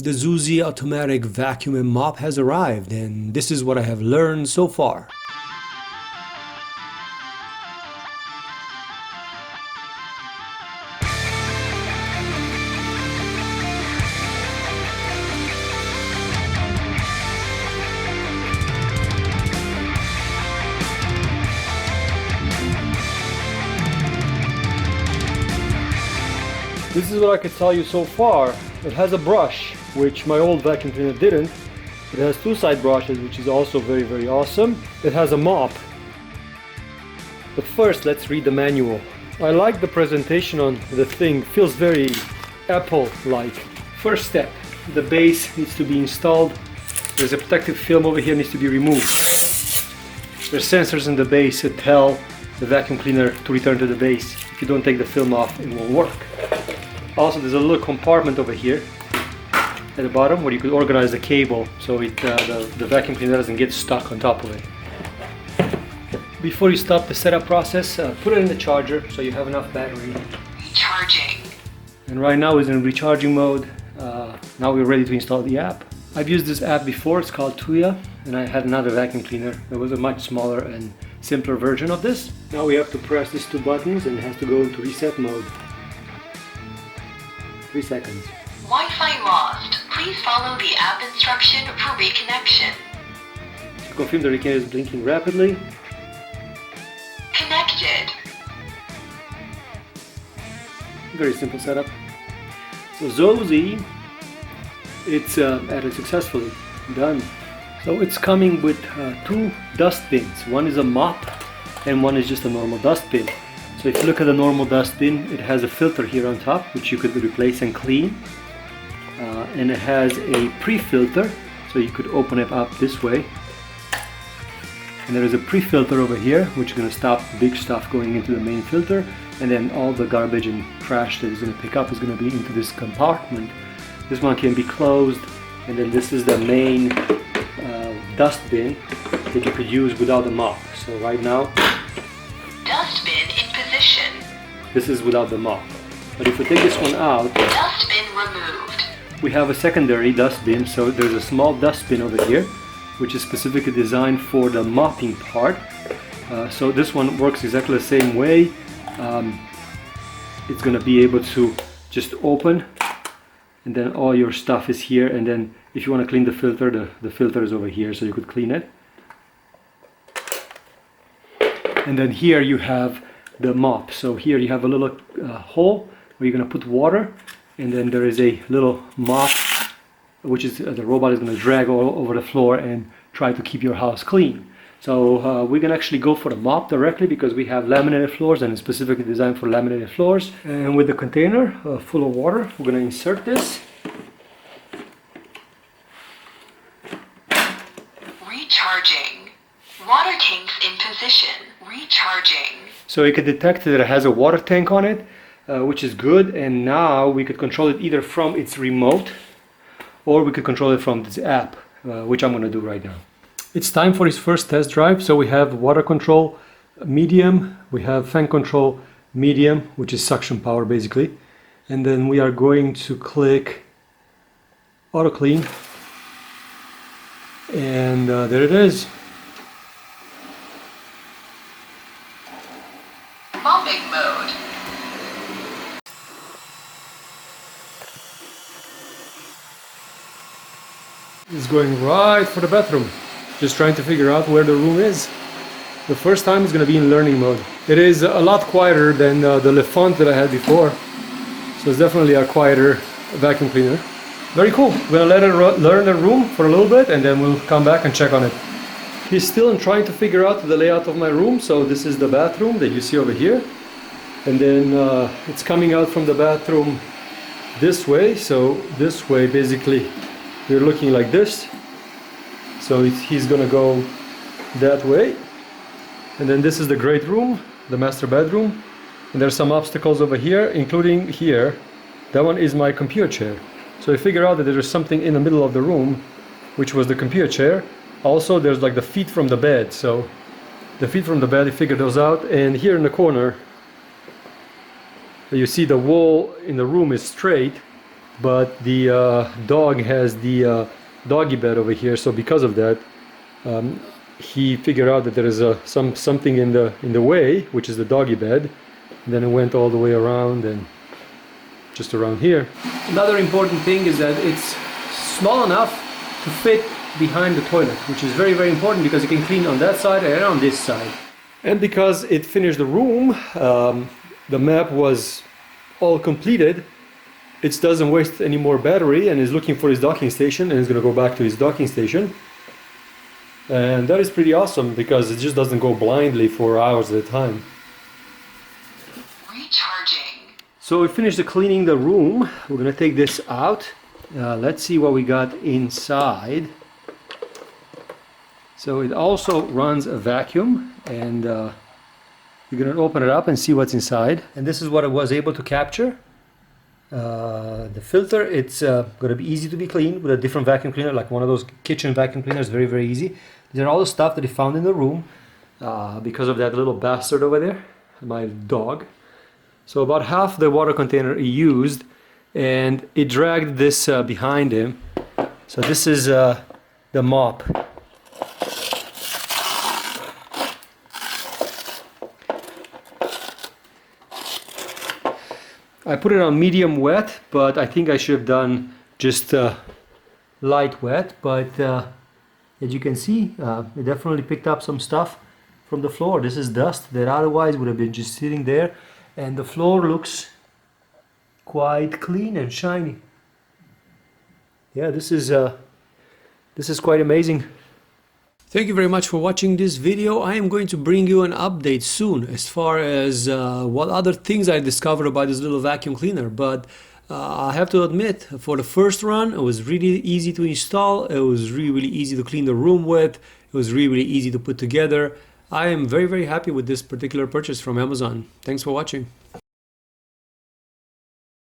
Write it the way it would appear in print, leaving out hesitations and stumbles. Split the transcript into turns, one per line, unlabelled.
The ZOOZEE automatic vacuum and mop has arrived, and this is what I have learned so far. This is what I could tell you so far. It has a brush, which my old vacuum cleaner didn't. It has two side brushes, which is also very, very awesome. It has a mop. But first, let's read the manual. I like the presentation on the thing. Feels very Apple-like. First step, the base needs to be installed. There's a protective film over here, needs to be removed. There's sensors in the base that tell the vacuum cleaner to return to the base. If you don't take the film off, it won't work. Also, there's a little compartment over here at the bottom where you could organize the cable so the vacuum cleaner doesn't get stuck on top of it. Before you stop the setup process, put it in the charger so you have enough battery.
Recharging.
And right now it's in recharging mode. Now we're ready to install the app. I've used this app before, it's called Tuya, and I had another vacuum cleaner. There was a much smaller and simpler version of this. Now we have to press these two buttons and it has to go into reset mode. 3 seconds.
Wi-Fi lost. Please follow the app instruction for reconnection.
To confirm, the reconnect is blinking rapidly.
Connected.
Very simple setup. So ZOOZEE, it's added successfully. Done. So it's coming with two dust bins. One is a mop and one is just a normal dust bin. So if you look at the normal dustbin, it has a filter here on top which you could replace and clean, and it has a pre-filter, so you could open it up this way, and there is a pre-filter over here which is going to stop big stuff going into the main filter, and then all the garbage and trash that it's going to pick up is going to be into this compartment. This one can be closed, and then this is the main dustbin that you could use without the mop. So right now,
Dustbin in position.
this is without the mop. But if we take this one out,
Dustbin removed.
we have a secondary dustbin. So there's a small dustbin over here, which is specifically designed for the mopping part. So this one works exactly the same way. It's going to be able to just open, and then all your stuff is here. And then if you want to clean the filter, the filter is over here, so you could clean it. And then here you have the mop. So here you have a little hole where you're going to put water, and then there is a little mop, which is the robot is going to drag all over the floor and try to keep your house clean. So we can actually go for the mop directly because we have laminated floors and it's specifically designed for laminated floors. And with the container full of water, we're going to insert this.
Recharging. Water tanks in position. Recharging.
So you can detect that it has a water tank on it, which is good. And now we could control it either from its remote or we could control it from this app, which I'm going to do right now. It's time for his first test drive. So we have water control medium, we have fan control medium, which is suction power basically, and then we are going to click auto clean, and there it is.
Mopping mode.
It's going right for the bathroom. Just trying to figure out where the room is. The first time it's going to be in learning mode. It is a lot quieter than the Le Font that I had before. So it's definitely a quieter vacuum cleaner. Very cool. We're going to let it learn the room for a little bit and then we'll come back and check on it. He's still trying to figure out the layout of my room. So this is the bathroom that you see over here. And then it's coming out from the bathroom this way. So this way basically we're looking like this. So he's gonna go that way, and then this is the great room, the master bedroom, and there's some obstacles over here, including here. That one is my computer chair. So I figure out that there's something in the middle of the room, which was the computer chair. Also there's like the feet from the bed, so the feet from the bed, I figured those out. And here in the corner you see the wall in the room is straight, but the dog has the doggy bed over here, so because of that he figured out that there is something in the way, which is the doggy bed. And then it went all the way around and just around here. Another important thing is that it's small enough to fit behind the toilet, which is very, very important because you can clean on that side and on this side. And because it finished the room, the map was all completed, it doesn't waste any more battery and is looking for his docking station, and is going to go back to his docking station. And that is pretty awesome because it just doesn't go blindly for hours at a time.
Recharging.
So we finished cleaning the room. We're going to take this out. Let's see what we got inside. So it also runs a vacuum, and you're going to open it up and see what's inside. And this is what I was able to capture. The filter, it's going to be easy to be cleaned with a different vacuum cleaner, like one of those kitchen vacuum cleaners. Very, very easy. These are all the stuff that he found in the room because of that little bastard over there, my dog. So about half the water container he used, and it dragged this behind him. So this is the mop. I put it on medium wet, but I think I should have done just light wet. But as you can see, it definitely picked up some stuff from the floor. This is dust that otherwise would have been just sitting there, and the floor looks quite clean and shiny. Yeah, this is quite amazing. Thank you very much for watching this video. I am going to bring you an update soon as far as what other things I discovered about this little vacuum cleaner. But I have to admit, for the first run, it was really easy to install. It was really, really easy to clean the room with. It was really, really easy to put together. I am very, very happy with this particular purchase from Amazon. Thanks for watching.